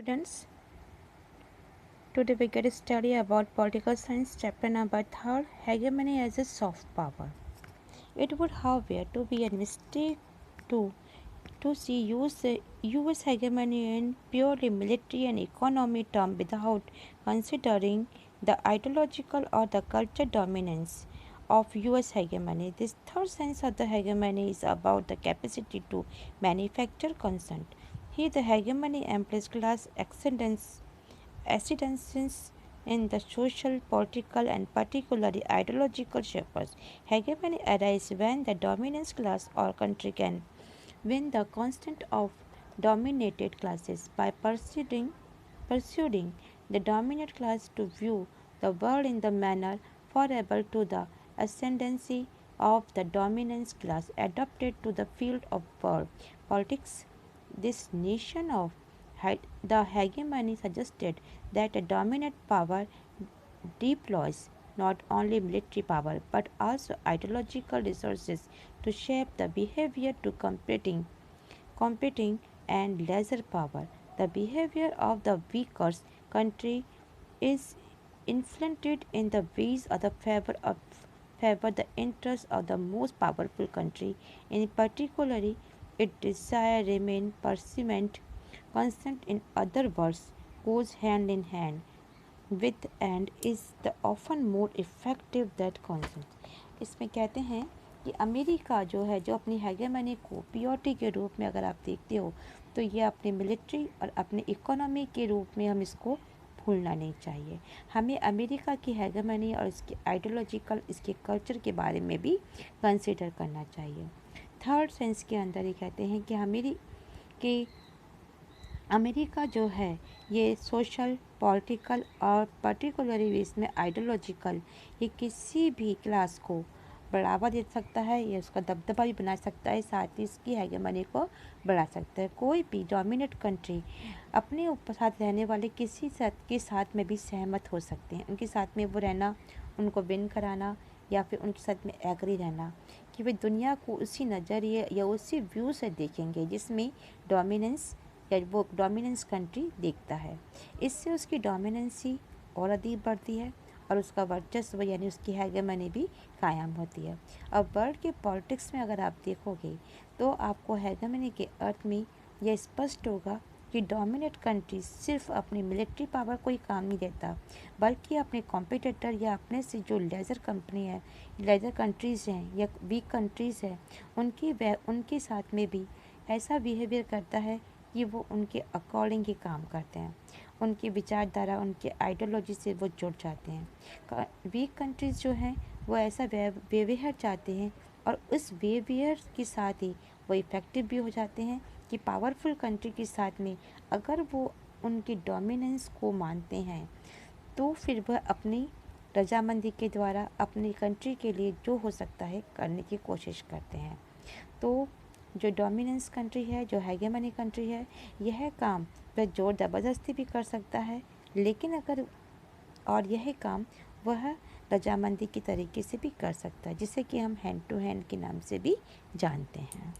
Students, today we get a study about political science, chapter number 3, hegemony as a soft power. It would, however, to be a mistake to see US hegemony in purely military and economy term without considering the ideological or the cultural dominance of US hegemony. This third sense of the hegemony is about the capacity to manufacture consent. Here the hegemony implies class ascendances in the social, political, and particularly ideological shapers. Hegemony arises when the dominant class or country can win the consent of dominated classes by persuading the dominant class to view the world in the manner favorable to the ascendancy of the dominant class adapted to the field of world politics. This nation of the hegemony suggested that a dominant power deploys not only military power but also ideological resources to shape the behavior to competing and lesser power. The behavior of the weaker country is influenced in the ways of the favor the interests of the most powerful country. In particular, its desire remain persistent. Consent, in other words, goes hand in hand with and is the often more effective that consent. इसमें कहते हैं कि America जो है जो अपनी हेगेमनी को POT के रूप में अगर आप देखते हो तो ये अपने मिलिट्री और अपने इकोनॉमी के रूप में हम इसको भूलना नहीं चाहिए। हमें अमेरिका की हेगेमनी और इसके आइडियोलॉजिकल इसके कल्चर के बारे में भी कंसिडर करना चाहिए। थर्ड सेंस के अंदर ये कहते हैं कि अमेरिका जो है ये सोशल, पॉलिटिकल और पर्टिकुलरली इसमें आइडियोलॉजिकल ये किसी भी क्लास को बढ़ावा दे सकता है, ये उसका दबदबा भी बना सकता है, साथ ही इसकी हेगेमनी को बढ़ा सकता है। कोई भी डोमिनेट कंट्री अपने ऊपर साथ रहने वाले किसी के साथ में भी सहमत हो सकते हैं, उनके साथ में वो रहना, उनको विन कराना या फिर उनके साथ में एग्री रहना कि वे दुनिया को उसी नज़रिए या उसी व्यू से देखेंगे जिसमें डोमिनेंस या वो डोमिनेंस कंट्री देखता है। इससे उसकी डोमिनेंसी और अधिक बढ़ती है और उसका वर्चस्व यानी उसकी हेगेमनी भी कायम होती है। अब वर्ल्ड के पॉलिटिक्स में अगर आप देखोगे तो आपको हेगेमनी के अर्थ में यह स्पष्ट होगा कि डोमिनेट कंट्री सिर्फ अपनी मिलिट्री पावर को ही काम नहीं देता बल्कि अपने कॉम्पिटिटर या अपने से जो लेजर कंट्रीज़ हैं या वीक कंट्रीज़ हैं उनके साथ में भी ऐसा बिहेवियर करता है कि वो उनके अकॉर्डिंग ही काम करते हैं, उनकी विचारधारा उनके आइडियोलॉजी से वो जुड़ जाते हैं। वीक कंट्रीज़ जो हैं वो ऐसा बिहेवियर चाहते हैं और उस बिहेवियर के साथ ही वो इफ़ेक्टिव भी हो जाते हैं कि पावरफुल कंट्री के साथ में अगर वो उनकी डोमिनेंस को मानते हैं तो फिर वह अपनी रजामंदी के द्वारा अपनी कंट्री के लिए जो हो सकता है करने की कोशिश करते हैं। तो जो डोमिनेंस कंट्री है, जो हेगेमनी कंट्री है, यह काम वह जोर ज़बरदस्ती भी कर सकता है लेकिन यह काम वह रजामंदी के तरीके से भी कर सकता है जिसे कि हम हैंड टू हैंड के नाम से भी जानते हैं।